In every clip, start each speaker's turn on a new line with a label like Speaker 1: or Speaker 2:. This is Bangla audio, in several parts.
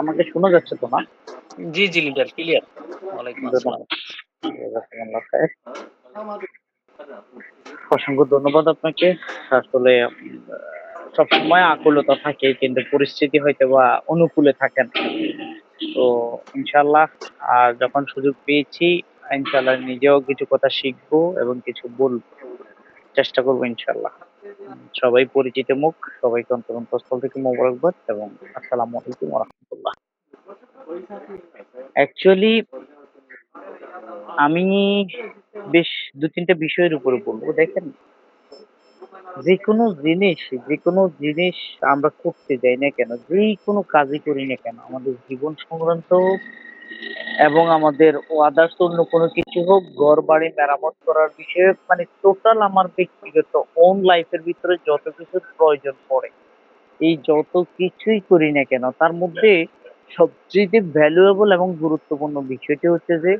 Speaker 1: আমাকে শোনা যাচ্ছে তো না?
Speaker 2: জি, জি লিডার ক্লিয়ার। ওয়ালাইকুম আসসালাম।
Speaker 1: অসংখ্য ধন্যবাদ আপনাকে। আসলে সবসময় আকুলতা থাকে কিন্তু পরিস্থিতি হয়তো বা অনুকূলে থাকে না। তো ইনশাল্লাহ যখন সুযোগ পেয়েছি ইনশাল্লাহ নিজেও কিছু কথা শিখবো এবং কিছু বলবো, চেষ্টা করবো ইনশাল্লাহ। সবাই পরিচিত মুখ, সবাইকে অন্তরস্থল থেকে মোবারকবাদ এবং আসসালামু আলাইকুম ওয়া রাহমাতুল্লাহ। অ্যাকচুয়ালি আমি বেশ ২-৩ টা বিষয়ের উপরে বলবো। দেখেন, যেকোনো জিনিস আমরা করতে যাই না কেন, যেই কোনো কাজই করি না কেন, আমাদের জীবন সংক্রান্ত এবং আমাদের আদার্স অন্য কোনো কিছু হোক, ঘর-বাড়ি মেরামত করার বিষয়ে মানে টোটাল আমার ব্যক্তিগত ওন লাইফের ভিতরে যত কিছুর প্রয়োজন পড়ে, এই যত কিছুই করি না কেন তার মধ্যে সবচেয়ে ভ্যালুয়েবল এবং গুরুত্বপূর্ণ বিষয়টি হচ্ছে যে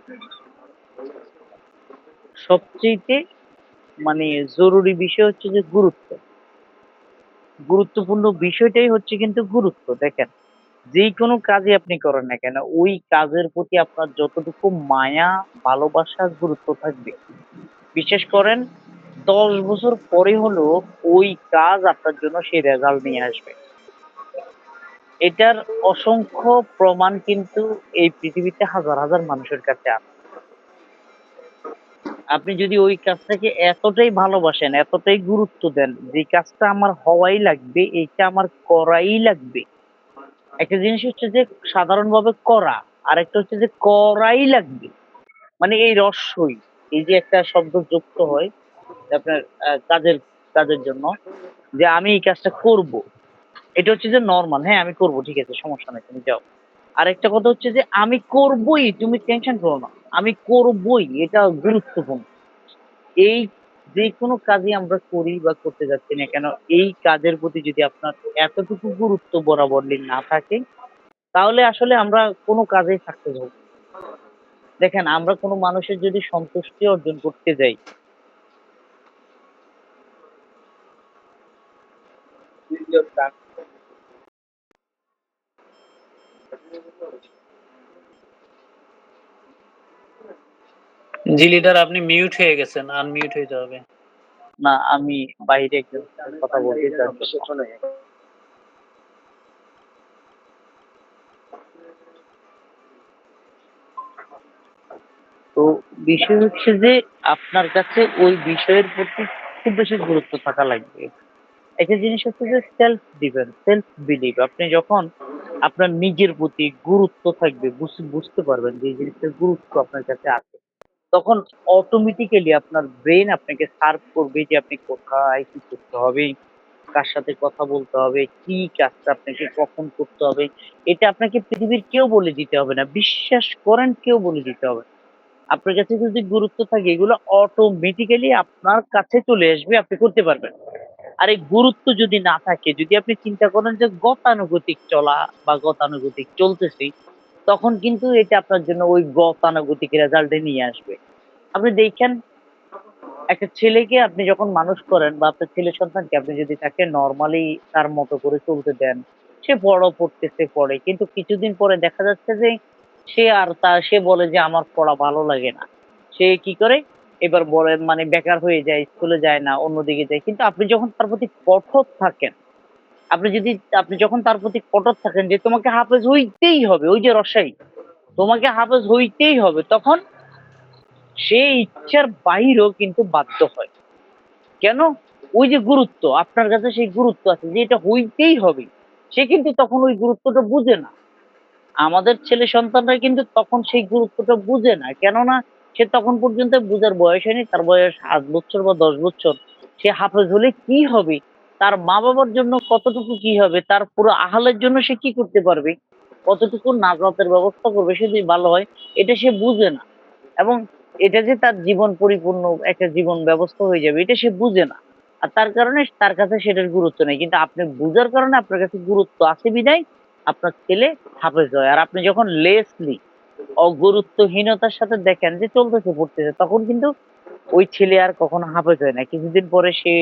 Speaker 1: সবচেয়ে মানে জরুরি বিষয় হচ্ছে যে গুরুত্বপূর্ণ বিষয়টাই হচ্ছে কিন্তু গুরুত্ব। দেখেন, যেই কোনো কাজই আপনি করেন না কেন ওই কাজের প্রতি আপনার যতটুকু মায়া, ভালোবাসা, গুরুত্ব থাকবে, বিশেষ করেন 10 বছর পরে হলেও ওই কাজ আপনার জন্য সেই রেজাল্ট নিয়ে আসবে। এটার অসংখ্য প্রমাণ কিন্তু এই পৃথিবীতে হাজার হাজার মানুষের কাছে আছে। আপনি যদি ওই কাজটাকে এতটাই ভালোবাসেন, এতটাই গুরুত্ব দেন, যে কাজটা আমার হওয়াই লাগবে, এইটা আমার করাই লাগবে। একটা জিনিস হচ্ছে যে সাধারণভাবে করা, আরেকটা হচ্ছে যে করাই লাগবে। মানে এই রস্যই, এই যে একটা শব্দ যুক্ত হয় আপনার কাজের কাজের জন্য, যে আমি এই কাজটা করব, এটা হচ্ছে যে নরমাল, হ্যাঁ আমি করব, ঠিক আছে, সমস্যা নাই, তুমি যাও। আরেকটা কথা হচ্ছে যে আমি করবই, তুমি টেনশন করো না, আমি করবই, এটা গুরুত্বপূর্ণ। এই যে কোনো কাজই আমরা করি বা করতে যাচ্ছি না কেন, এই কাজের প্রতি যদি আপনার এতটুকু গুরুত্ব বরাবরই না থাকে, তাহলে আসলে আমরা কোনো কাজেই সাকসেস হব না। দেখেন, আমরা কোনো মানুষের যদি সন্তুষ্টি অর্জন করতে যাই,
Speaker 2: জি লিডার আপনি মিউট হয়ে গেছেন, আনমিউট হইতে হবে।
Speaker 1: না আমি বাইরে একজন কথা বলতে চাই। তো বিষয় হচ্ছে যে আপনার কাছে ওই বিষয়ের প্রতি খুব বেশি গুরুত্ব থাকা লাগবে। একটা জিনিস হচ্ছে যে সেলফ ডিফেন্স, সেলফ বিলিভ। আপনি যখন আপনার নিজের প্রতি গুরুত্ব থাকবে, বুঝতে পারবেন যে এই জিনিসটার গুরুত্ব আপনার কাছে আছে, তখন অটোমেটিক্যালি আপনার ব্রেন আপনাকে সার্ভ করবে যে আপনি কোথায় কি করতে হবে, কার সাথে কথা বলতে হবে, কি কাজটা আপনাকে কখন করতে হবে। এটা আপনাকে পৃথিবীর কেউ বলে দিতে হবে না, বিশ্বাস করেন, কেউ বলে দিতে হবে না। আপনার কাছে যদি গুরুত্ব থাকে, এগুলো অটোমেটিক্যালি আপনার কাছে চলে আসবে, আপনি করতে পারবেন। আর এই গুরুত্ব যদি না থাকে, যদি আপনি চিন্তা করেন যে গতানুগতিক চলা বা গতানুগতিক চলতেছি, তখন কিন্তু এটা আপনার জন্য ওই গতানুগতিক রেজাল্টে নিয়ে আসবে। আপনি দেখেন, একটা ছেলেকে আপনি যখন মানুষ করেন বা আপনার ছেলে সন্তানকে আপনি যদি তাকে নর্মালি তার মতো করে চলতে দেন, সে বড় পড়তেছে, পড়ে, কিন্তু কিছুদিন পরে দেখা যাচ্ছে যে সে বলে যে আমার পড়া ভালো লাগে না। সে কি করে, এবার বলে মানে বেকার হয়ে যায়, স্কুলে যায় না, অন্যদিকে যায়। কিন্তু আপনি যখন তার প্রতি কঠোর থাকেন, আপনি যখন তার প্রতি কঠোর থাকেন যে তোমাকে হাফেজ হইতেই হবে, ওই যে রসাই, তোমাকে হাফেজ হইতেই হবে, তখন সে ইচ্ছার বাহিরেও কিন্তু বাধ্য হয়। কেন? ওই যে গুরুত্ব, আপনার কাছে সেই গুরুত্ব আছে যে এটা হইতেই হবে। সে কিন্তু তখন ওই গুরুত্বটা বুঝে না। আমাদের ছেলে সন্তানরা কিন্তু তখন সেই গুরুত্বটা বুঝে না। কেননা সে তখন পর্যন্ত বুঝার বয়স হয়নি। তার বয়স ৮ বছর বা ১০ বছর। সে হাফেজ হলে কি হবে? তার মা-বাবার জন্য কতটুকু কি হবে? তার পুরো আহালের জন্য সে কি করতে পারবে? কতটুকু নাজাতের ব্যবস্থা করবে সে যদি ভালো হয়, এটা সে বুঝে না। এবং এটা যে তার জীবন পরিপূর্ণ একটা জীবন ব্যবস্থা হয়ে যাবে, এটা সে বুঝে না। আর তার কারণে তার কাছে সেটার গুরুত্ব নেই। কিন্তু আপনি বুঝার কারণে আপনার কাছে গুরুত্ব আছে বিধায় আপনার ছেলে হাফেজ হয়। আর আপনি যখন লেসলি অগুরুত্বহীনতার সাথে দেখেন যে চলতেছে, পড়তেছে, তখন কিন্তু ওই ছেলে আর কখনো হাফেজ হয় না। কিছুদিন পরে সে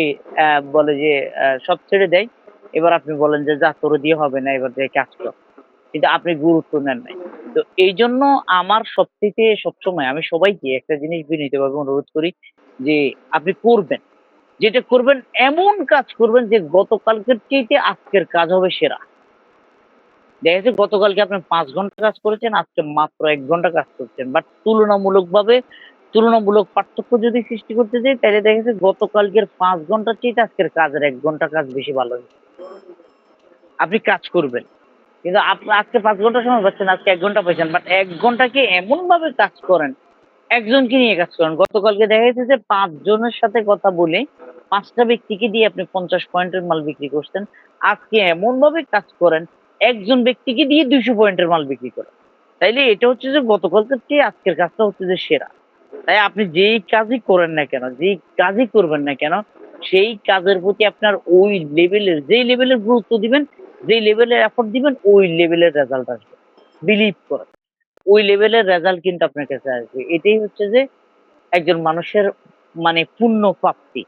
Speaker 1: বলে যে সব ছেড়ে দেয়। এবার আপনি বলেন যে যা তোরে দিয়ে হবে না, এবার যাই কাজ কর। কিন্তু আপনি গুরুত্ব নেন নাই। তো এইজন্য আমার সবথেকে সবসময় আমি সবাইকে একটা জিনিস বিনীতভাবে অনুরোধ করি যে আপনি করবেন। যেটা করবেন এমন কাজ করবেন যে গতকালকের চাইতে আজকের কাজ হবে সেরা। দেখা যাচ্ছে গতকালকে আপনি ৫ ঘন্টা কাজ করেছেন, আজকে মাত্র ১ ঘন্টা কাজ করছেন। বাট তুলনামূলক পার্থক্য যদি সৃষ্টি করতে যাই তাইলে দেখা যাচ্ছে গতকালকের ৫ ঘন্টার চাইতে আজকের কাজের ১ ঘন্টা কাজ বেশি ভালো হয়েছে। আপনি কাজ করবেন। কিন্তু আজকে ৫ ঘন্টা সময় পাচ্ছেন, আজকে ১ ঘন্টা পাইছেন। বাট ১ ঘন্টাকে এমনভাবে কাজ করেন, একজনকে নিয়ে কাজ করেন। গতকালকে দেখা গেছে যে ৫ জনের সাথে কথা বলে ৫ টা ব্যক্তিকে দিয়ে আপনি ৫০ পয়েন্টের মাল বিক্রি করছেন। আজকে এমনভাবে কাজ করেন, একজন ব্যক্তিকে দিয়ে ২০০ পয়েন্টের মাল বিক্রি করেন। তাইলে এটা হচ্ছে যে গতকালকের চেয়ে আজকের কাজটা হচ্ছে যে সেরা। তাই আপনি যেই কাজই করেন না কেন, যেই কাজই করবেন না কেন, সেই কাজের প্রতি আপনার ওই লেভেলের যেই লেভেলের গুরুত্ব দিবেন, যেই লেভেলের এফোর্ট দিবেন, ওই লেভেলের রেজাল্ট আসবে। বিলিভ করেন। ওই লেভেলের রেজাল্ট কিন্তু আপনার কাছে আসবে। এটাই হচ্ছে যে একজন মানুষের মানে পূর্ণ প্রাপ্তি।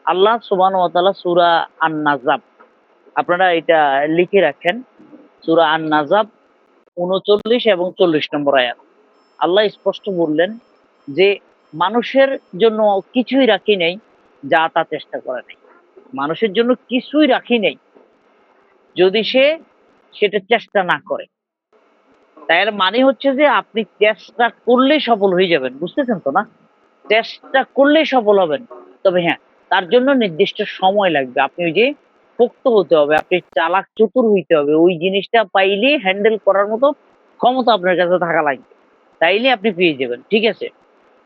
Speaker 1: আল্লাহ সুবহানাহু ওয়া তাআলা সূরা আন-নাজম আপনারা এটা লিখে রাখেন। সূরা আন-নাজম ৩৯ এবং ৪০ নম্বর আয়াত। আল্লাহ স্পষ্ট বললেন যে, মানুষের জন্য কিছুই রাখি নাই, যা তা চেষ্টা করে নাই। মানুষের জন্য কিছুই রাখি নাই, যদি সে সেটা চেষ্টা না করে। তার মানে হচ্ছে যে আপনি চেষ্টা করলেই সফল হয়ে যাবেন। বুঝতেছেন তো না? চেষ্টা করলেই সফল হবেন। তবে হ্যাঁ, তার জন্য নির্দিষ্ট সময় লাগবে। আপনি ওই যে পোক্ত হতে হবে, আপনি চালাক চতুর হইতে হবে। ওই জিনিসটা পাইলেই হ্যান্ডেল করার মতো ক্ষমতা আপনার কাছে থাকা লাগবে। তাইলে আপনি পেয়ে যাবেন। ঠিক আছে?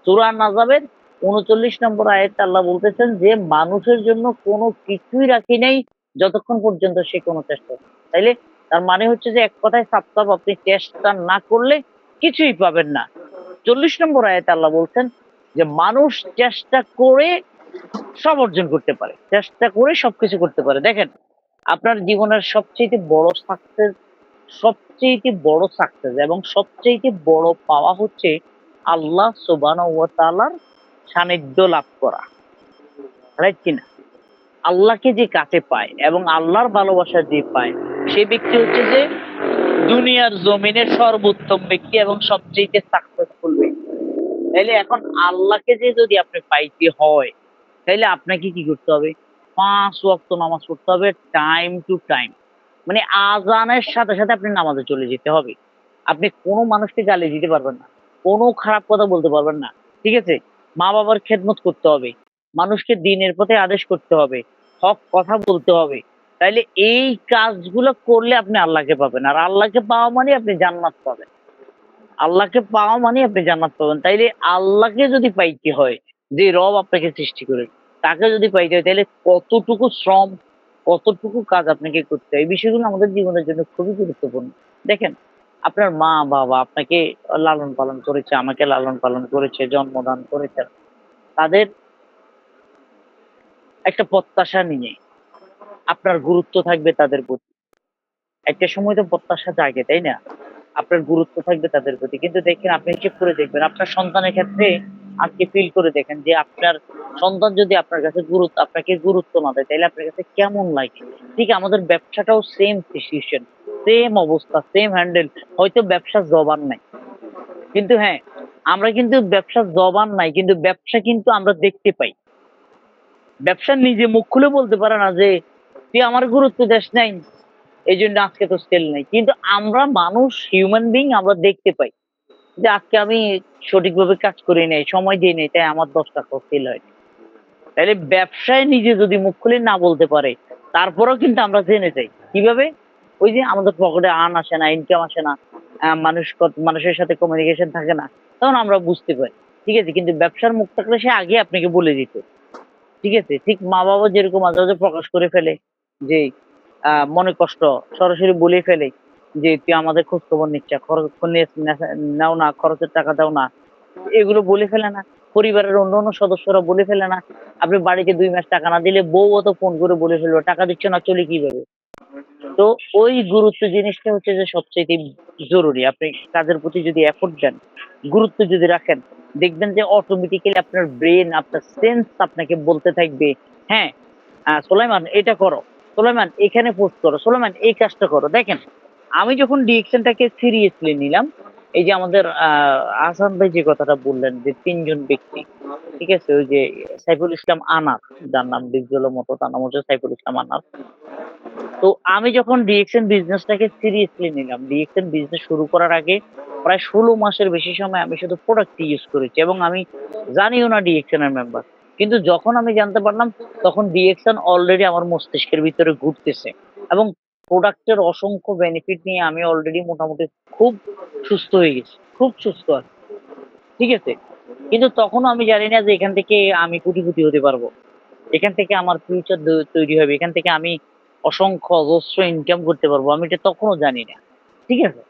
Speaker 1: সূরা আন-নাজমের ৩৯ নম্বর আয়াতে আল্লাহ বলতেছেন যে, মানুষের জন্য কোনো কিছুই রাখি নাই যতক্ষণ পর্যন্ত সে কোনো চেষ্টা করে। তাইলে তার মানে হচ্ছে যে এক কথায় সাফ আপনি চেষ্টা না করলে কিছুই পাবেন না। ৪০ নম্বর আয়াতে আল্লাহ বলছেন যে, মানুষ চেষ্টা করে সব অর্জন করতে পারে। চেষ্টা করে সবকিছু করতে পারে। দেখেন, আপনার জীবনের সবচাইতে বড় সাকসেস এবং সবচাইতে বড় পাওয়া হচ্ছে আল্লাহ সুবহানাহু ওয়া তাআলার সান্নিধ্য লাভ করা। রাইট কিনা? আল্লাহকে যে কাছে পায় এবং আল্লাহর ভালোবাসা যে পায়, সে ব্যক্তি হচ্ছে যে দুনিয়ার জমিনের সর্বোত্তম ব্যক্তি এবং সবচাইতে সাকসেসফুল ব্যক্তি। তাইলে এখন আল্লাহকে যে যদি আপনি পাইতে হয়, তাইলে আপনাকে কি করতে হবে? ৫ ওয়াক্ত নামাজ পড়তে হবে টাইম টু টাইম। মানে আযানের সাথে আপনি নামাজে চলে যেতে হবে। আপনি কোন মানুষকে গালি দিতে পারবেন না। কোন খারাপ কথা বলতে পারবেন না। ঠিক আছে? মা-বাবার খেদমত করতে হবে। মানুষকে দ্বীনের পথে আদেশ করতে হবে। হক কথা বলতে হবে। তাইলে এই কাজগুলো করলে আপনি আল্লাহকে পাবেন। আর আল্লাহকে পাওয়া মানে আপনি জান্নাত পাবেন। আল্লাহকে পাওয়া মানে আপনি জান্নাত পাবেন। তাইলে আল্লাহকে যদি পাইতে হয়, যে রব আপনাকে সৃষ্টি করেছে, তাকে যদি পাইতে হয় তাইলে কতটুকু শ্রম, কতটুকু কাজ আপনাকে করতে হয়। এই বিষয়গুলো আমাদের জীবনের জন্য খুবই গুরুত্বপূর্ণ। দেখেন, আপনার মা-বাবা আপনাকে লালন-পালন করেছে, আমাকে লালন-পালন করেছে, জন্মদান করেছেন। তাদের একটা প্রত্যাশা নিয়ে আপনার গুরুত্ব থাকবে তাদের প্রতি। একটা সময় তো প্রত্যাশা জাগে, তাই না? আপনার গুরুত্ব থাকবে তাদের প্রতি। কিন্তু দেখেন আপনি হিসেব করে দেখবেন, আপনার সন্তানের ক্ষেত্রে আজকে ফিল করে দেখেন যে আপনার সন্তান যদি আপনার কাছে আপনাকে গুরুত্ব না দেয়, তাইলে আপনার কাছে কেমন লাগে? ঠিক আমাদের ব্যবসাটাও সেম সিচুয়েশন, সেম অবস্থা, সেম হ্যান্ডেল। হয়তো ব্যবসার জবান নাই। কিন্তু হ্যাঁ, আমরা কিন্তু ব্যবসার জবান নাই, কিন্তু ব্যবসা কিন্তু আমরা দেখতে পাই। ব্যবসা নিজে মুখ খুলে বলতে পারে না যে, "তুই আমার গুরুত্ব দেস নাই। এইজন্য আজকে তোর সেল নাই।" কিন্তু আমরা মানুষ, হিউম্যান বিইং আমরা দেখতে পাই। যে আজকে আমি সঠিকভাবে কাজ করি নাই, সময় দিই নাই, তাই আমার ১০ টাকাও সেল হয়নি। তাইলে ব্যবসায় নিজে যদি মুখ খুলে না বলতে পারে, তারপরেও কিন্তু আমরা জেনে যাই। কিভাবে? ওই যে আমাদের পকেটে আসে না, ইনকাম আসে না, মানুষের সাথে কমিউনিকেশন থাকে না, তখন আমরা বুঝতে পারি। ঠিক আছে? কিন্তু ব্যবসার মুখ থাকলে সে আগে আপনাকে বলে দিত। ঠিক আছে? ঠিক মা-বাবা যেরকম মাঝে, মাঝে প্রকাশ করে ফেলে যে মনে কষ্ট সরাসরি বলেই ফেলে যে, "তুই আমাদের খোঁজখবর নিচ্ছ, নাও না, খরচের টাকা দাও না।" এগুলো বলে ফেলে না। পরিবারের অন্যান্য সদস্যরা বলে ফেলে না। আপনি বাড়িতে ২ মাস টাকা না দিলে বউও তো ফোন করে বলে ফেলবে, "টাকা দিচ্ছ না, চলি কিভাবে?" তো ওই গুরুত্ব জিনিসটা হচ্ছে যে সবচাইতে জরুরি। আপনি কাজের প্রতি যদি এফোর্ট দেন, গুরুত্ব যদি রাখেন, দেখবেন যে অটোমেটিক্যালি আপনার ব্রেইন, আপনার সেন্স আপনাকে বলতে থাকবে, "হ্যাঁ, সুলাইমান এটা করো, সুলাইমান এখানে পোস্ট করো, সুলাইমান এই কাজটা করো।" দেখেন, আমি যখন ডিরেকশনটাকে সিরিয়াসলি নিলাম, এই যে আমাদের আহসান ভাই যে কথাটা বললেন যে ৩ জন ব্যক্তি, ঠিক আছে? ওই যে সাইফুল ইসলাম আনার, যার নাম ডিপজলের মতো, তার নাম হচ্ছে সাইফুল ইসলাম আনার। তো আমি যখন ডিরেকশন বিজনেসটাকে সিরিয়াসলি নিলাম, ডিরেকশন বিজনেস শুরু করার আগে প্রায় ১৬ মাসের বেশি সময় আমি শুধু প্রোডাক্ট ইউজ করেছি এবং আমি জানিও না ডিরেকশন এর মেম্বার। কিন্তু যখন আমি জানতে পারলাম তখন ডিরেকশন অলরেডি আমার মস্তিষ্কের ভিতরে ঘুরতেছে এবং প্রোডাক্টের অসংখ্য বেনিফিট নিয়ে আমি অলরেডি মোটামুটি খুব সুস্থ হয়ে গেছি। খুব সুস্থ আছি। ঠিক আছে? কিন্তু তখনও আমি জানি না যে এখান থেকে আমি কোটিপতি হতে পারবো। এখান থেকে আমার ফিউচার তৈরি হবে। এখান থেকে আমি অসংখ্য অজস্র ইনকাম করতে পারবো। আমি এটা তখনও জানি না। ঠিক আছে?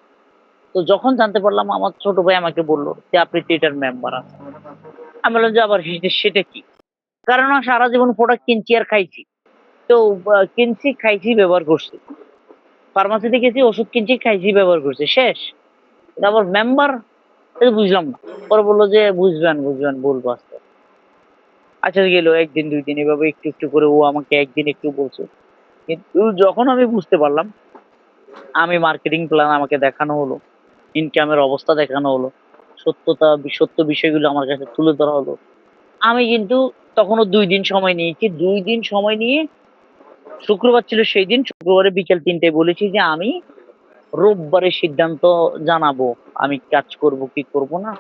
Speaker 1: তো যখন জানতে পারলাম আমার ছোট ভাই আমাকে বলল যে, "আপনি তো এটার মেম্বার আছেন।" আমি বললাম যে, "আবার সেটা কি?" কারণ আমি সারা জীবন প্রোডাক্ট কিনছি আর খাইছি। তো কিনছি, খাইছি, ব্যবহার করছি। ফার্মেসিতে গেছি, ওষুধ কিনছি, খাইছি, ব্যবহার করছি। শেষ। এটা আবার মেম্বার? এটা বুঝলাম না। পরে বলল যে, "বুঝবেন, বলবো আস্তে, আস্তে।" আচ্ছা গেল ১ দিন ২ দিন এভাবে একটু, একটু করে ও আমাকে একদিন একটু বলছে। কিন্তু যখন আমি বুঝতে পারলাম, আমি মার্কেটিং প্ল্যান আমাকে দেখানো হলো, ইনকামের অবস্থা দেখানো হলো, সত্য বিষয়গুলো আমার কাছে তুলে ধরা হলো। আমি কিন্তু তখনও ২ দিন সময় নিয়েছি। ২ দিন সময় নিয়ে শুক্রবার ছিল সেই দিন। শুক্রবারে বিকেল ৩ টায় বলেছি যে, "আমি রোববারে সিদ্ধান্ত জানাবো। আমি কাজ করব কি করব না।"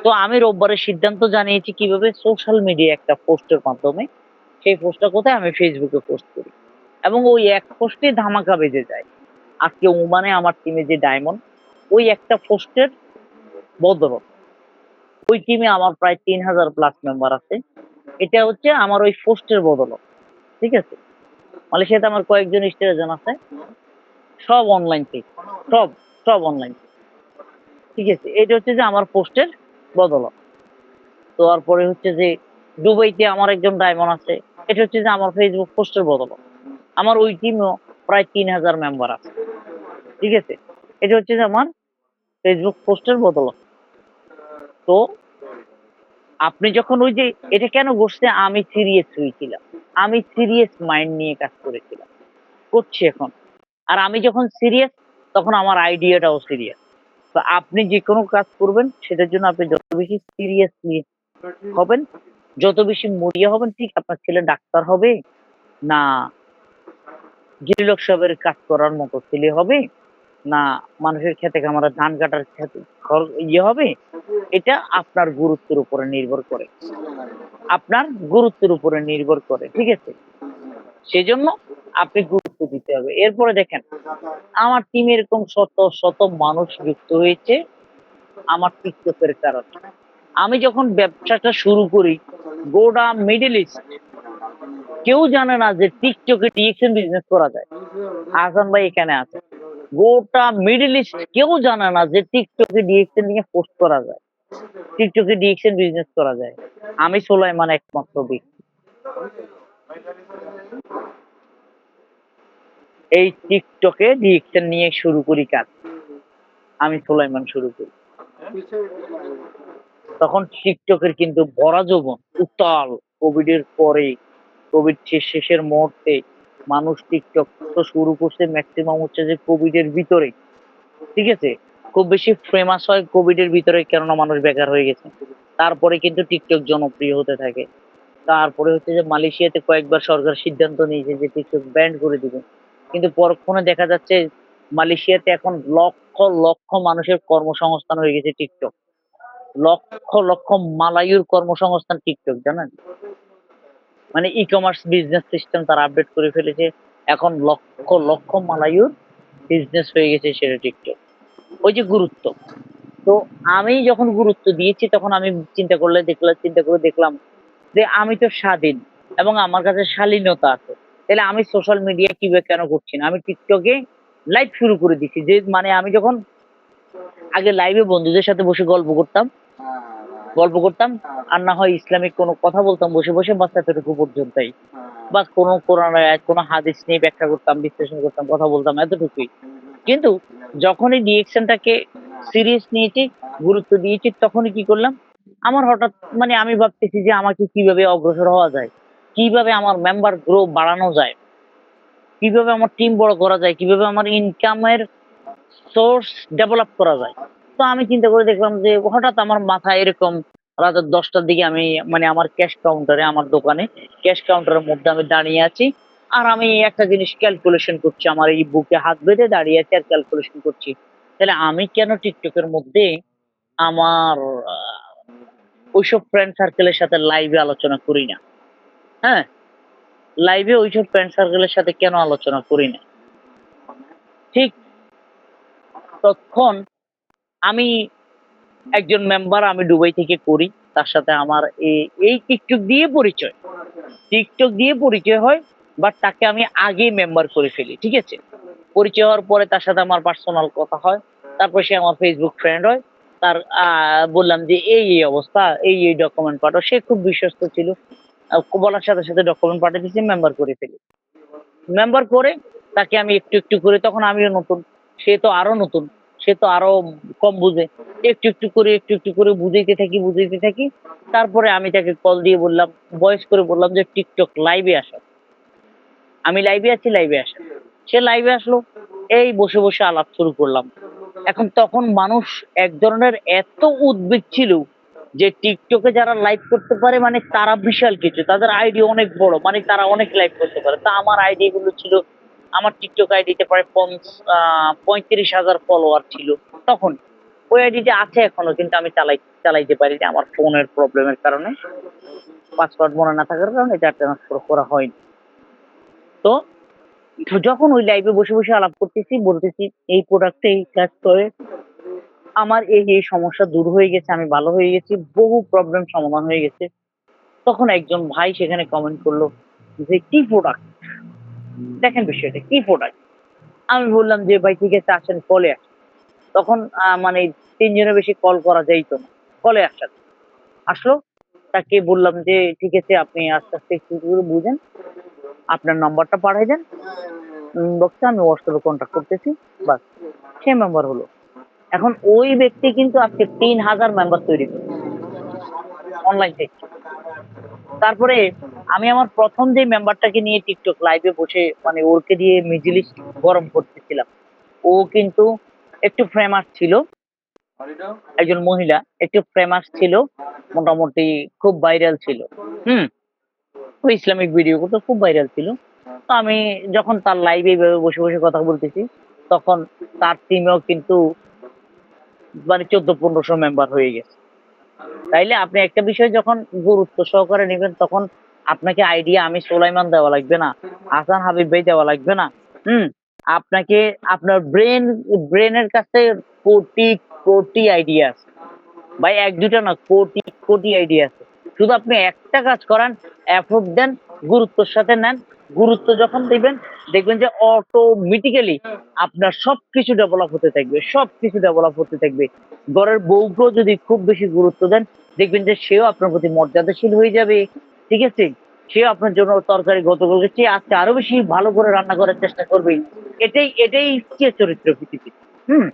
Speaker 1: তো আমি রোববারে সিদ্ধান্ত জানিয়েছি কিভাবে? সোশ্যাল মিডিয়ায় একটা পোস্টের মাধ্যমে। সেই পোস্টটা কোথায়? আমি ফেসবুকে পোস্ট করি। এবং ওই এক পোস্টে ধামাকা বেজে যায়। আজকে ওমানে আমার টিমে যে ডায়মন্ড, ওই একটা পোস্টের বদৌলতে ওই টিমে আমার প্রায় ৩,০০০ প্লাস মেম্বার আছে। এটা হচ্ছে আমার ওই পোস্টের বদৌলত। ঠিক আছে? মালয়েশিয়াতে আমার কয়েকজন স্টেজেন আছে। সব অনলাইন থেকে। সব, সব অনলাইন থেকে। ঠিক আছে? এটা হচ্ছে যে আমার পোস্টের বদৌলত। তারপরে হচ্ছে যে দুবাইতে আমার একজন ডায়মন্ড আছে। এটা হচ্ছে যে আমার ফেসবুক পোস্টের বদৌলত। আমার ওই টিমেও প্রায় ৩,০০০ মেম্বার আছে। ঠিক আছে? এটা হচ্ছে যে আমার ফেসবুক পোস্টের বদৌলত। তো আপনি যখন ওই যে এটা কেন ঘটছে? আমি সিরিয়াস হয়েছিলাম। আমি সিরিয়াস মাইন্ড নিয়ে কাজ করেছিলাম। করছি এখন। আর আমি যখন সিরিয়াস তখন আমার আইডিয়াটাও সিরিয়াস। তো আপনি যেকোনো কাজ করবেন সেটার জন্য আপনি যত বেশি সিরিয়াসলি হবেন, যত বেশি মরিয়া হবেন, ঠিক আপনার ছেলে ডাক্তার হবে না গিরিলক সাহেবের কাজ করার মতো ছেলে হবে, না মানুষের খেতে খামারে ধান কাটার হবে, এটা আপনার গুরুত্বের উপরে নির্ভর করে। আপনার গুরুত্বের উপরে নির্ভর করে। ঠিক আছে? সেজন্য আপনি গুরুত্ব দিতে হবে। এরপরে দেখেন, আমার টিমে এরকম শত, শত মানুষ যুক্ত হয়েছে আমার TikTok এর কারণে। আমি যখন ব্যবসাটা শুরু করি, গোটা মিডল ইস্ট কেউ জানে না যে TikTok এ ডিএকশন বিজনেস করা যায়। আহসান ভাই এখানে আছে। গোটা মিডল ইস্ট কেউ জানে না যে TikTok এ ডিএকশন নিয়ে পোস্ট করা যায়। TikTok এ ডিএকশন বিজনেস করা যায়। আমি সোলাইমান একমাত্র ব্যক্তি। এই TikTok এ ডিরেকশন নিয়ে শুরু করি কাজ। আমি সোলাইমান শুরু করি। তখন TikTok এর কিন্তু ভরা যৌবন, উত্তাল। কোভিড এর পরে, কোভিড শেষের মুহূর্তে মানুষ TikTok তো শুরু করছে মেক্সিমাম হচ্ছে যে কোভিড এর ভিতরে। ঠিক আছে? খুব বেশি ফেমাস হয় কোভিড এর ভিতরে, কেননা মানুষ বেকার হয়ে গেছে। তারপরে কিন্তু TikTok জনপ্রিয় হতে থাকে। তারপরে হচ্ছে যে মালয়েশিয়াতে কয়েকবার সরকার সিদ্ধান্ত নিয়েছে যে TikTok ব্যান্ড করে দিবে। কিন্তু পরক্ষণে দেখা যাচ্ছে মালয়েশিয়াতে এখন লক্ষ, লক্ষ মানুষের কর্মসংস্থান হয়ে গেছে TikTok। লক্ষ, লক্ষ মালায়ুর কর্মসংস্থান TikTok, জানেন? মানে ই-কমার্স বিজনেস সিস্টেম তারা আপডেট করে ফেলেছে। এখন লক্ষ, লক্ষ মালায়ুর বিজনেস হয়ে গেছে সেটা TikTok। ওই যে গুরুত্ব। তো আমি যখন গুরুত্ব দিয়েছি তখন আমি চিন্তা করে দেখলাম যে আমি তো স্বাধীন এবং আমার কাছে শালীনতা আছে। তাহলে আমি সোশ্যাল মিডিয়া কিভাবে কেন করছি না? আমি TikTok এ লাইভ শুরু করে দিছি। যে মানে আমি যখন আগে লাইভে বন্ধুদের সাথে বসে গল্প করতাম আর না হয় ইসলামিক কোনো কথা বলতাম বসে, বসে বাস এতটুকু পর্যন্তই। বা কোনো কোরআনের আয়াত, কোনো হাদিস নিয়ে ব্যাখ্যা করতাম, বিশ্লেষণ করতাম, কথা বলতাম, এতটুকুই। কিন্তু যখনই ডিরেকশনটাকে সিরিয়াস নিয়েছি, গুরুত্ব দিয়েছি, তখনই কি করলাম? আমার হঠাৎ মানে আমি ভাবতেছি যে আমাকে কিভাবে অগ্রসর হওয়া যায়? কিভাবে আমার মেম্বার বাড়ানো যায়? কিভাবে আমার টিম বড় করা যায়? কিভাবে আমার ইনকামের সোর্স ডেভেলপ করা যায়। তো আমি চিন্তা করে দেখলাম যে হঠাৎ আমার মাথায় এরকম রাত ১০টার দিকে আমি মানে আমার ক্যাশ কাউন্টারে আমার দোকানে ক্যাশ কাউন্টারের মধ্যে আমি দাঁড়িয়ে আছি। আর আমি একটা জিনিস ক্যালকুলেশন করছি। আমার এই বুকে হাত বেঁধে দাঁড়িয়ে আছি আর ক্যালকুলেশন করছি। তাহলে আমি কেন টিকটকের মধ্যে আমার আ ওইসব ফ্রেন্ড সার্কেলের সাথে লাইভে আলোচনা করি না। হ্যাঁ? লাইভে ওইসব ফ্রেন্ড সার্কেলের সাথে কেন আলোচনা করি না? ঠিক তখন আমি একজন মেম্বার আমি দুবাই থেকে করি। তার সাথে আমার এই টিকটক দিয়ে পরিচয়। টিকটক দিয়ে পরিচয় হয় বাট তাকে আমি আগেই মেম্বার করে ফেলি। ঠিক আছে? পরিচয় হওয়ার পরে তার সাথে আমার পার্সোনাল কথা হয়। তারপর সে আমার Facebook ফ্রেন্ড হয়। তার বললাম যে এই অবস্থা, এই ডকুমেন্ট পাঠাও। সে খুব বিশ্বস্ত ছিল। বলার সাথে, সাথে ডকুমেন্ট পাঠিয়ে দিয়েছি, মেম্বার করে ফেলি। মেম্বার করে তাকে আমি একটু করে তখন আমিও নতুন। সে তো আরো নতুন। সে তো আরো কম বুঝে। একটু করে বুঝাইতে থাকি। তারপরে আমি তাকে কল দিয়ে বললাম, ভয়েস করে বললাম যে TikTok লাইভে আসো। আমি লাইভে আছি, লাইভে আসেন। সে লাইভে আসলো। এই বসে আলাপ শুরু করলাম। এখন তখন মানুষ এক ধরনের এত উদ্বেগ ছিল যে টিকটকে যারা লাইভ করতে পারে মানে তারা বিশাল কিছু। তাদের আইডি অনেক বড়। মানে তারা অনেক লাইভ করতে পারে। তা আমার আইডি গুলো ছিল আমার টিকটক আইডিতে প্রায় ৩৫,০০০ ফলোয়ার ছিল তখন। ওই আইডিটা আছে এখনো কিন্তু আমি চালাইতে পারি না। আমার ফোনের প্রবলেমের কারণে, পাসওয়ার্ড মনে না থাকার কারণে এটা ট্রান্সফার করা হয়নি। তো যখন ওই লাইভে বসে আলাপ করতেছি, বলতেছি এই প্রোডাক্টে এই কাজ করে। আমার এই সমস্যা দূর হয়ে গেছে, আমি ভালো হয়ে গেছি, বহু প্রবলেম সমাধান হয়ে গেছে। তখন একজন ভাই সেখানে কমেন্ট করলো যে, "কি প্রোডাক্ট? দেখেন বিষয়টা কি প্রোডাক্ট?" আমি বললাম যে, "ভাই ঠিক আছে আসেন কলে আসেন।" তখন মানে ৩ জনের বেশি কল করা যাইত না। কলে আসেন। আসলো, তাকে বললাম যে, "ঠিক আছে আপনি আস্তে একটু করে বুঝেন। আপনার নাম্বারটা পাঠায় দেন। ইনবক্সে আমি WhatsApp এ কন্টাক্ট করতেছি।" বাস সে মেম্বার হলো। এখন ওই ব্যক্তি কিন্তু আজকে ৩,০০০ মেম্বার তৈরি করেছে অনলাইন থেকে। তারপরে আমি আমার ১ম যে মেম্বারটাকে নিয়ে TikTok লাইভে বসে মানে ওকে দিয়ে মিডল ইস্ট গরম করতেছিলাম। ও কিন্তু একটু ফেমাস ছিল। একজন মহিলা একটু ফেমাস ছিল। মোটামুটি খুব ভাইরাল ছিল। হুম? ও ইসলামিক ভিডিও করতো, খুব ভাইরাল ছিল। তো আমি যখন তার লাইভে এভাবে বসে কথা বলতেছি, তখন তার টিমেও কিন্তু মানে ১৪-১৫০০ মেম্বার হয়ে গেছে। তাইলে আপনি একটা বিষয় যখন গুরুত্ব সহকারে নিবেন তখন আপনাকে আইডিয়া আমি সোলাইমান দেওয়া লাগবে না। হাসান হাবিব ভাই দেওয়া লাগবে না। হুম? আপনাকে আপনার ব্রেইনের কাছে কোটি আইডিয়া আছে। ভাই ১-২ টা না কোটি আইডিয়া আছে। শুধু আপনি একটা কাজ করেন, এফোর্ট দেন, গুরুত্বের সাথে নেন। গুরুত্ব যখন দিবেন দেখবেন যে অটোমেটিক্যালি আপনার সবকিছু ডেভেলপ হতে থাকবে। সবকিছু ডেভেলপ হতে থাকবে। ঘরের বউকেও যদি খুব বেশি গুরুত্ব দেন, দেখবেন যে সেও আপনার প্রতি মর্যাদাশীল হয়ে যাবে। ঠিক আছে? সেও আপনার জন্য তরকারি গতকালকের চেয়ে আজকে আরো বেশি ভালো করে রান্না করার চেষ্টা করবে। এটাই হচ্ছে চরিত্র পৃথিবীর। হুম?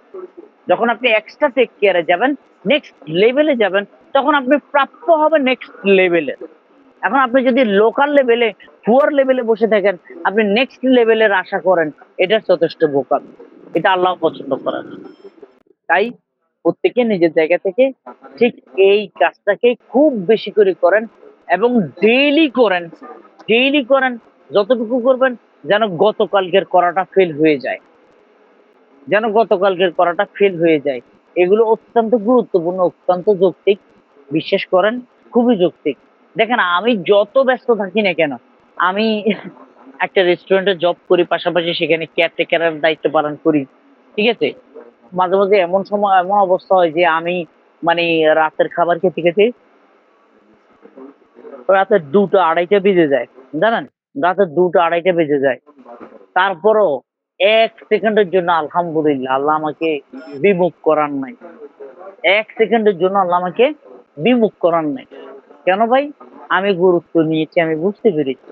Speaker 1: যখন আপনি এক্সট্রা টেক কেয়ারে যাবেন, নেক্সট লেভেলে যাবেন, তখন আপনি প্রাপ্য হবেন নেক্সট লেভেলের। এখন আপনি যদি লোকাল লেভেলে, পুয়ার লেভেলে বসে থাকেন, আপনি নেক্সট লেভেলের আশা করেন, এটা যথেষ্ট বোকামি। এটা আল্লাহ পছন্দ করেন না। তাই প্রত্যেকে নিজের জায়গা থেকে ঠিক এই কাজটাকে খুব বেশি করে করেন এবং ডেইলি করেন। ডেইলি করেন, যতটুকু করবেন যেন গতকালকের করাটা ফেল হয়ে যায়। যেন গতকালকের করাটা ফেল হয়ে যায়। এগুলো অত্যন্ত গুরুত্বপূর্ণ, অত্যন্ত যৌক্তিক। বিশ্বাস করেন খুবই যৌক্তিক। দেখেন আমি যত ব্যস্ত থাকি না কেন, আমি একটা রেস্টুরেন্টে জব করি, পাশাপাশি সেখানে কেয়ারটেকার এর দায়িত্ব পালন করি। ঠিক আছে? মাঝে এমন সময় এমন অবস্থা হয় যে আমি মানে রাতের খাবার খেতে রাতে ২টা ২.৫টা বেজে যায়। জানেন? রাতে ২টা ২.৫টা বেজে যায়। তারপরও ১ সেকেন্ডের জন্য আলহামদুলিল্লাহ আল্লাহ আমাকে বিমুখ করান নাই। ১ সেকেন্ডের জন্য আল্লাহ আমাকে বিমুখ করান নাই। কেন ভাই? আমি গুরুত্ব নিয়েছি, আমি বুঝতে পেরেছি।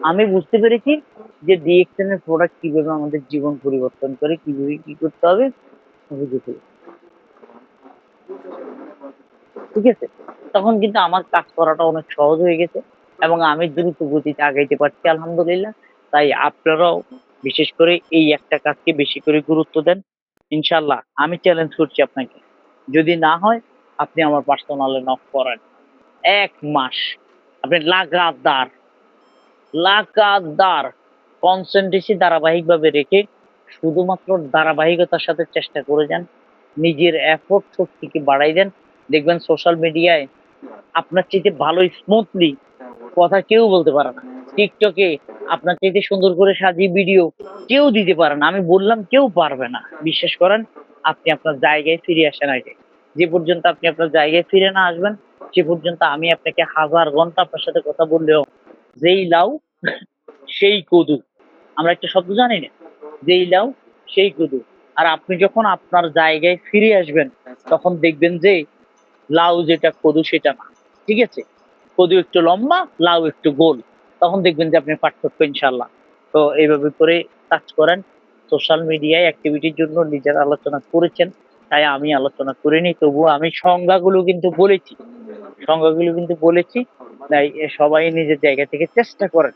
Speaker 1: আমি বুঝতে পেরেছি যে ডিএক্সএন এর প্রোডাক্ট কিভাবে আমাদের জীবন পরিবর্তন করে, কিভাবে কি করতে হবে বুঝে ফেলেছি। ঠিক আছে? তখন কিন্তু আমার কাজ করাটা অনেক সহজ হয়ে গেছে এবং আমি দ্রুত গতিতে আগাইতে পারছি আলহামদুলিল্লাহ। তাই আপনারাও বিশেষ করে এই একটা কাজকে বেশি করে গুরুত্ব দেন। ইনশাআল্লাহ আমি চ্যালেঞ্জ করছি আপনাকে। যদি না হয় আপনি আমার পার্সোনালে নক করেন। ১ মাস আপনি লাগাতার কনসেনট্রেসি ধারাবাহিকভাবে রেখে শুধুমাত্র ধারাবাহিকতার সাথে চেষ্টা করে যান। নিজের এফোর্ট শক্তিকে বাড়ায় দেন। দেখবেন সোশ্যাল মিডিয়ায় আপনার চাইতে ভালো স্মুথলি কথা কেউ বলতে পারে না। টিকটকে আপনার চাইতে সুন্দর করে সাজিয়ে ভিডিও কেউ দিতে পারে না। আমি বললাম কেউ পারবে না। বিশ্বাস করেন আপনি আপনার জায়গায় ফিরে আসেন আগে। যে পর্যন্ত আপনি আপনার জায়গায় ফিরে না আসবেন সে পর্যন্ত আমি আপনাকে ১০০০ ঘন্টা আপনার সাথে কথা বললেও যেই লাউ সেই কদু। আমরা একটা শব্দ জানি না? যেই লাউ সেই কদু। আর আপনি যখন আপনার জায়গায় ফিরে আসবেন তখন দেখবেন যে লাউ যেটা কদু সেটা না। ঠিক আছে? কদু একটু লম্বা, লাউ একটু গোল। তখন দেখবেন যে আপনি পার্থক্য ইনশাআল্লাহ। তো এইভাবে করে কাজ করেন। সোশ্যাল মিডিয়ায় অ্যাক্টিভিটির জন্য নিজের আলোচনা করেছেন। তাই আমি আলোচনা করিনি। তবুও আমি সংজ্ঞাগুলো কিন্তু বলেছি। তাই সবাই নিজের জায়গা থেকে চেষ্টা করেন।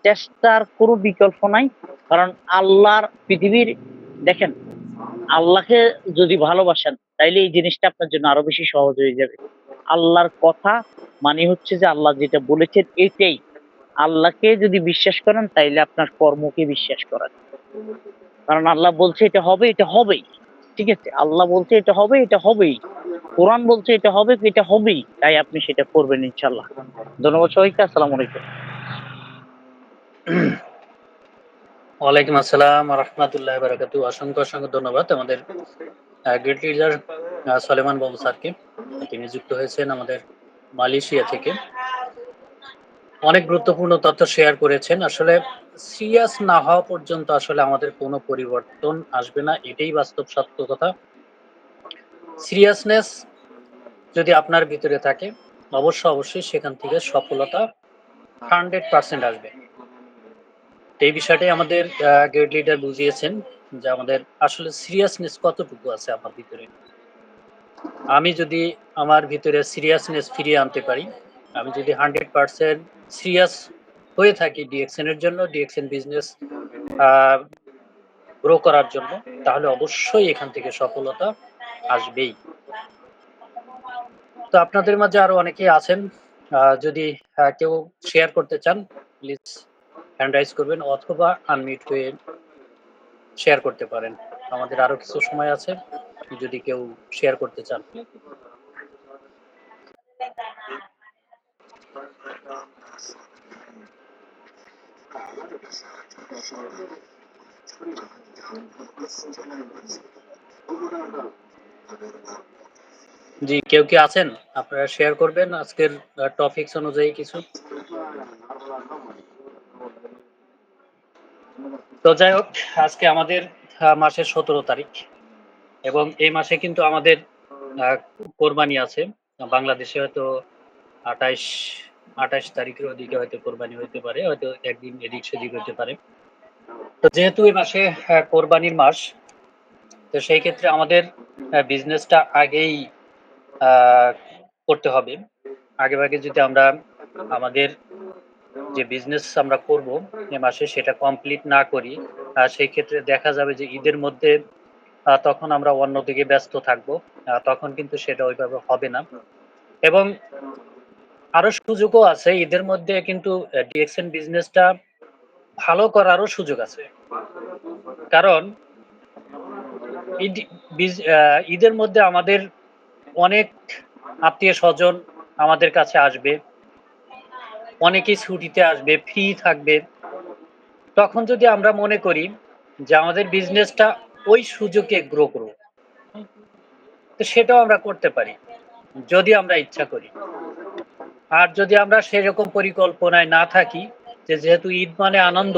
Speaker 1: চেষ্টার কোনো বিকল্প নাই। কারণ আল্লাহর পৃথিবীর দেখেন আল্লাহকে যদি ভালোবাসেন তাইলে এই জিনিসটা আপনার জন্য আরো বেশি সহজ হয়ে যাবে। আল্লাহর কথা মানে হচ্ছে যে আল্লাহ যেটা বলেছেন এটাই। আল্লাহকে যদি বিশ্বাস করেন তাইলে আপনার কর্মকে বিশ্বাস করেন। কারণ আল্লাহ বলছে এটা হবে, এটা হবেই। ঠিক আছে? আল্লাহ বলছে এটা হবে, এটা হবেই। কোরআন বলছে এটা হবে, এটা হবেই। তাই আপনি সেটা করবেন ইনশাআল্লাহ। ধন্যবাদ সবাইকে। আসসালামু আলাইকুম।
Speaker 2: ওয়ালাইকুম আসসালাম ওয়া রাহমাতুল্লাহি ওয়া বারাকাতুহু। অসংখ্য ধন্যবাদ আমাদের গ্রেট লিডার সলেমান বাবু স্যারকে। তিনি যুক্ত হয়েছেন আমাদের মালয়েশিয়া থেকে। অনেক গুরুত্বপূর্ণ তথ্য শেয়ার করেছেন। আসলে সিরিয়াস না হওয়া পর্যন্ত আসলে আমাদের কোনো পরিবর্তন আসবে না। এটাই বাস্তব সত্য কথা। সিরিয়াসনেস যদি আপনার ভিতরে থাকে অবশ্যই সেখান থেকে সফলতা 100% আসবে। এই বিষয়টাই আমাদের গ্রেট লিডার বুঝিয়েছেন যে আমাদের আসলে সিরিয়াসনেস কতটুকু আছে আমার ভিতরে। আমি যদি আমার ভিতরে সিরিয়াসনেস ফিরিয়ে আনতে পারি, আমি যদি 100% সিরিয়াস হয়ে থাকি ডিএক্সএন এর জন্য, ডিএক্সএন বিজনেস গ্রো করার জন্য, তাহলে অবশ্যই এখান থেকে সফলতা আসবেই। তো আপনাদের মাঝে আরো অনেকেই আছেন, যদি কেউ শেয়ার করতে চান প্লিজ হ্যান্ড রাইজ করবেন অথবা আনমিউট হয়ে শেয়ার করতে পারেন। আমাদের আরো কিছু সময় আছে যদি কেউ শেয়ার করতে চান। জি, কেউ কি আছেন? আপনারা শেয়ার করবেন আজকের টপিকস অনুযায়ী কিছু। তো যাই হোক, আজকে আমাদের মাসের 17 তারিখ এবং এই মাসে কিন্তু আমাদের কোরবানি আছে। বাংলাদেশে হয়তো 28 28 তারিখের ওদিকে হয়তো কোরবানি হইতে পারে, হয়তো একদিন এদিক সেদিক হইতে পারে। তো যেহেতু এই মাসে কোরবানির মাস, তো সেই ক্ষেত্রে আমাদের বিজনেসটা আগেই করতে হবে। আগেভাগে যদি আমরা আমাদের যে বিজনেস আমরা করব এ মাসে সেটা কমপ্লিট না করি, সেই ক্ষেত্রে দেখা যাবে যে ঈদের মধ্যে তখন আমরা অন্যদিকে ব্যস্ত থাকবো। তখন কিন্তু সেটা ওইভাবে হবে না। এবং আরো সুযোগও আছে ঈদের মধ্যে, কিন্তু ডিএক্সএন বিজনেসটা ভালো করারও সুযোগ আছে। কারণ ঈদ ঈদের মধ্যে আমাদের অনেক আত্মীয় স্বজন আমাদের কাছে আসবে, অনেকেই ছুটিতে আসবে, ফ্রি থাকবে। তখন যদি আমরা মনে করি যে আমাদের বিজনেসটা ওই সুযোগে গ্রো করব, তো সেটাও আমরা করতে পারি যদি আমরা ইচ্ছা করি। আর যদি আমরা সেরকম পরিকল্পনায় না থাকি যে যেহেতু ঈদ মানে আনন্দ,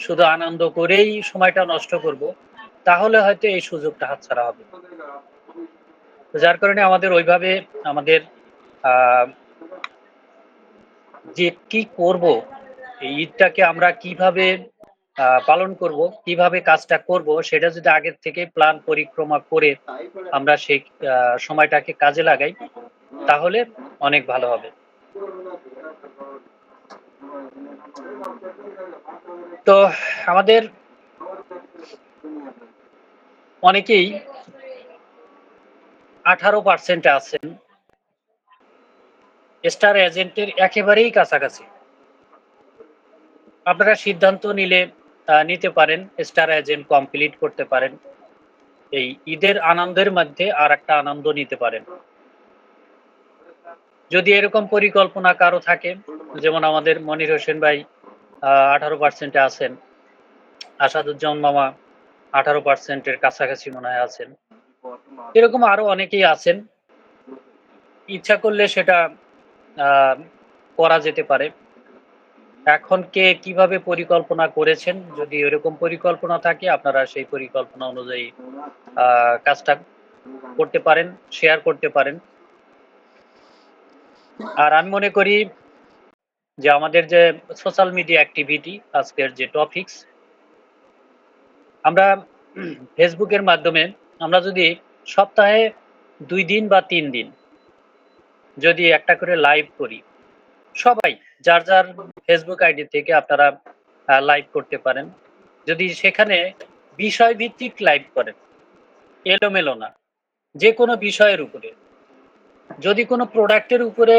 Speaker 2: শুধু আনন্দ করেই সময়টা নষ্ট করব, তাহলে হয়তো এই সুযোগটা হাতছাড়া হবে। যার কারণে আমাদের ওইভাবে আমাদের আহ যে কি করব, এই ঈদটাকে আমরা কিভাবে পালন করব, কিভাবে কাজটা করব, সেটা যদি আগের থেকে প্ল্যান পরিক্রমা করে আমরা সেই সময়টাকে কাজে লাগাই, তাহলে অনেক ভালো হবে। তো আমাদের অনেকেই 18% আছেন স্টার এজেন্টের একেবারেই কাছাকাছি। আপনারা সিদ্ধান্ত নিতে পারেন, স্টার এজেন্ট কমপ্লিট করতে পারেন। এই ঈদের আনন্দের মধ্যে আরেকটা আনন্দ নিতে পারেন। যদি এরকম পরিকল্পনা কারো থাকে, যেমন আমাদের মনির হোসেন ভাই 18% এ আছেন, আসাদুজ্জামান মামা 18% এর কাছাকাছি মনে হয় আছেন। এরকম আরো অনেকেই আছেন। ইচ্ছা করলে সেটা আ করা যেতে পারে। এখন কে কিভাবে পরিকল্পনা করেছেন, যদি এরকম পরিকল্পনা থাকে আপনারা সেই পরিকল্পনা অনুযায়ী আ কাজটা করতে পারেন, শেয়ার করতে পারেন। আর আমি মনে করি যে আমাদের যে সোশ্যাল মিডিয়া অ্যাক্টিভিটি আজকের যে টপিকস, আমরা ফেসবুকের মাধ্যমে আমরা যদি সপ্তাহে ২ দিন বা ৩ দিন যদি একটা করে লাইভ করি, সবাই যার ফেসবুক আইডি থেকে আপনারা লাইভ করতে পারেন। যদি সেখানে বিষয়ভিত্তিক লাইভ করেন, এলোমেলো না, যেকোনো বিষয়ের উপরে। যদি কোনো প্রোডাক্টের উপরে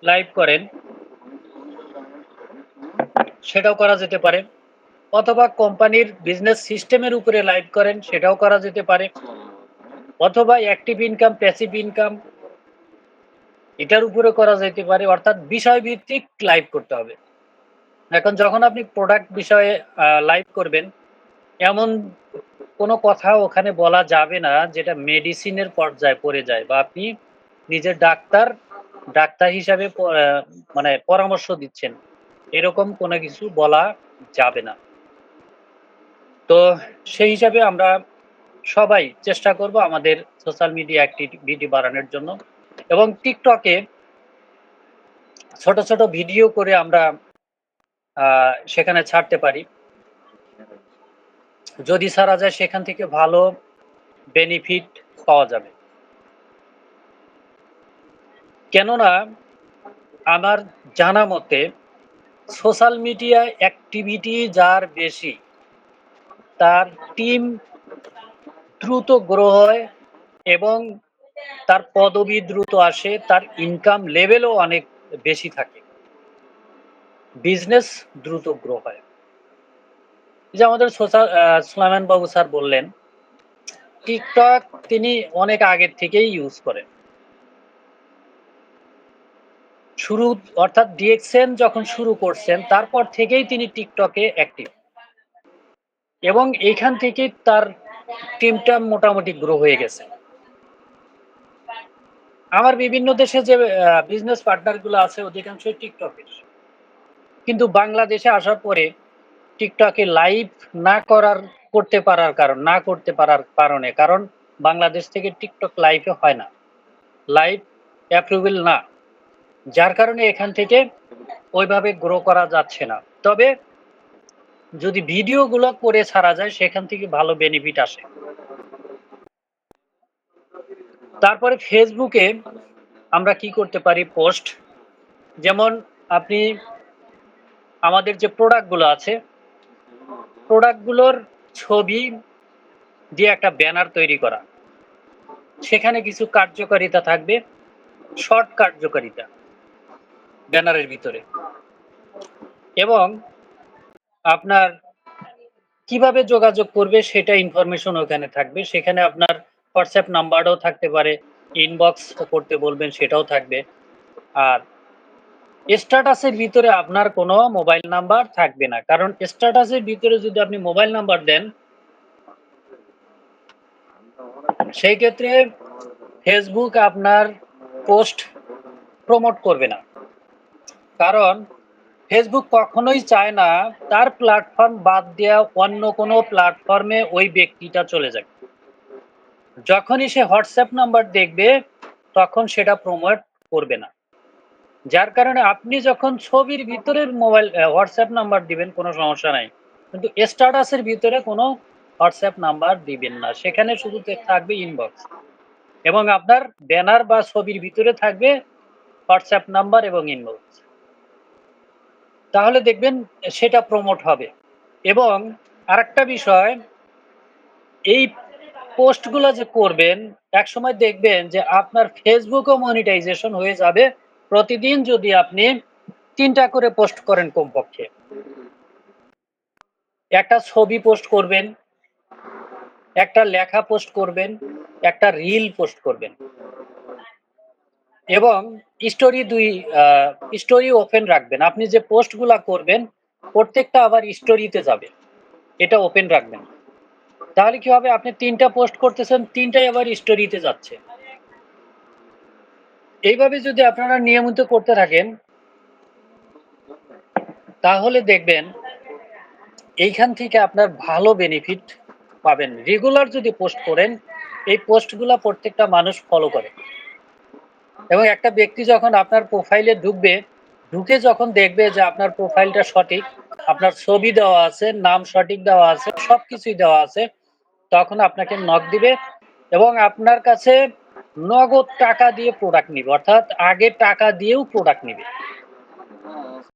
Speaker 2: লাইভ করেন, সেটাও করা যেতে পারে। অথবা কোম্পানির বিজনেস সিস্টেমের উপরে লাইভ করেন, সেটাও করা যেতে পারে। অথবা অ্যাক্টিভ ইনকাম, প্যাসিভ ইনকাম এটার উপরে করা যেতে পারে। অর্থাৎ বিষয়ভিত্তিক লাইভ করতে হবে। এখন যখন আপনি প্রোডাক্ট বিষয়ে লাইভ করবেন, এমন কোনো কথা ওখানে বলা যাবে না যেটা মেডিসিনের পর্যায়ে পড়ে যায়, বা আপনি নিজের ডাক্তার হিসাবে মানে পরামর্শ দিচ্ছেন, এরকম কোনো কিছু বলা যাবে না। তো সেই হিসাবে আমরা সবাই চেষ্টা করব আমাদের সোশ্যাল মিডিয়া অ্যাক্টিভিটি বাড়ানোর জন্য, এবং টিকটকে ছোট ছোট ভিডিও করে আমরা সেখানে ছাড়তে পারি। যদি ছাড়া যায় সেখান থেকে ভালো বেনিফিট পাওয়া যাবে। কেননা আমার জানা মতে সোশ্যাল মিডিয়া অ্যাক্টিভিটি যার বেশি, তার টিম দ্রুত গ্রো হয় এবং তার পদবি দ্রুত আসে, তার ইনকাম লেভেলও অনেক বেশি থাকে, বিজনেস দ্রুত গ্রো হয়। যে আমাদের সুলাইমান বাবু স্যার বললেন, টিকটক তিনি অনেক আগের থেকেই ইউজ করেন। শুরু অর্থাৎ ডিএক্সএন যখন শুরু করছেন তারপর থেকেই তিনি টিকটকে অ্যাক্টিভ, এবং এইখান থেকেই তার টিমটা মোটামুটি গ্রো হয়ে গেছে। আমার বিভিন্ন দেশে যে বিজনেস পার্টনার গুলো আছে অধিকাংশই টিকটকের, কিন্তু বাংলাদেশে আসার পরে টিকটকে লাইভ করতে পারার কারণে, কারণ বাংলাদেশ থেকে টিকটক লাইভে হয় না, লাইভ অ্যাপ্রুভেল না, যার কারণে এখান থেকে ওইভাবে গ্রো করা যাচ্ছে না। তবে যদি ভিডিওগুলো করে ছাড়া যায় সেখান থেকে ভালো বেনিফিট আসে। তারপরে ফেসবুকে আমরা কি করতে পারি, পোস্ট, যেমন আপনি আমাদের যে প্রোডাক্টগুলো আছে, প্রোডাক্টগুলোর ছবি দিয়ে একটা ব্যানার তৈরি করা, সেখানে কিছু কার্যকারিতা থাকবে, শর্ট কার্যকারিতা ব্যানারের ভিতরে, এবং আপনার কিভাবে যোগাযোগ করবে সেটা ইনফরমেশন ওখানে থাকবে। সেখানে আপনার হোয়াটসঅ্যাপ নাম্বারও থাকতে পারে, ইনবক্স করতে বলবেন সেটাও থাকবে। আর স্ট্যাটাসের ভিতরে আপনার কোনো মোবাইল নাম্বার থাকবে না, কারণ স্ট্যাটাসের ভিতরে যদি আপনি মোবাইল নাম্বার দেন, সেই ক্ষেত্রে ফেসবুক আপনার পোস্ট প্রমোট করবে না। কারণ ফেসবুক কখনোই চায় না তার প্ল্যাটফর্ম বাদ দেওয়া অন্য কোনো প্ল্যাটফর্মে ওই ব্যক্তিটা চলে যাবে। যখনই সে হোয়াটসঅ্যাপ নাম্বার দেখবে তখন সেটা প্রমোট করবে না। যার কারণে আপনি যখন ছবির ভিতরে মোবাইল হোয়াটসঅ্যাপ নাম্বার দিবেন কোনো সমস্যা নাই, কিন্তু স্ট্যাটাসের ভিতরে কোনো হোয়াটসঅ্যাপ নাম্বার দিবেন না, সেখানে শুধু থাকবে ইনবক্স, এবং আপনার ব্যানার বা ছবির ভিতরে থাকবে হোয়াটসঅ্যাপ নাম্বার এবং ইনবক্স। তাহলে দেখবেন সেটা প্রমোট হবে। এবং আরেকটা বিষয়, এই পোস্টগুলো যে করবেন, একসময় দেখবেন যে আপনার ফেসবুকও মনিটাইজেশন হয়ে যাবে। প্রতিদিন যদি আপনি ৩ টা করে পোস্ট করেন কমপক্ষে। একটা ছবি পোস্ট করবেন, একটা লেখা পোস্ট করবেন, একটা রিল পোস্ট করবেন এবং স্টোরি ২ আ স্টোরি ওপেন রাখবেন। আপনি যে পোস্টগুলা করবেন, প্রত্যেকটা আবার স্টোরিতে যাবে। এটা ওপেন রাখবেন। তাহলে কি হবে? আপনি ৩ টা পোস্ট করতেছেন, ৩ টাই আবার স্টোরিতে যাচ্ছে। এইভাবে যদি আপনারা নিয়মিত করতে থাকেন, তাহলে দেখবেন এইখান থেকে আপনার ভালো বেনিফিট পাবেন। রেগুলার যদি পোস্ট করেন, এই পোস্টগুলা প্রত্যেকটা মানুষ ফলো করে। এবং একটা ব্যক্তি যখন আপনার প্রোফাইলে ঢুকবে, ঢুকে যখন দেখবে যে আপনার প্রোফাইলটা সঠিক, আপনার ছবি দেওয়া আছে, নাম সঠিক দেওয়া আছে, সবকিছুই দেওয়া আছে, তখন আপনাকে নক দিবে এবং আপনার কাছে নগদ টাকা দিয়ে প্রোডাক্ট নিবে। অর্থাৎ আগে টাকা দিয়েও প্রোডাক্ট নিবে।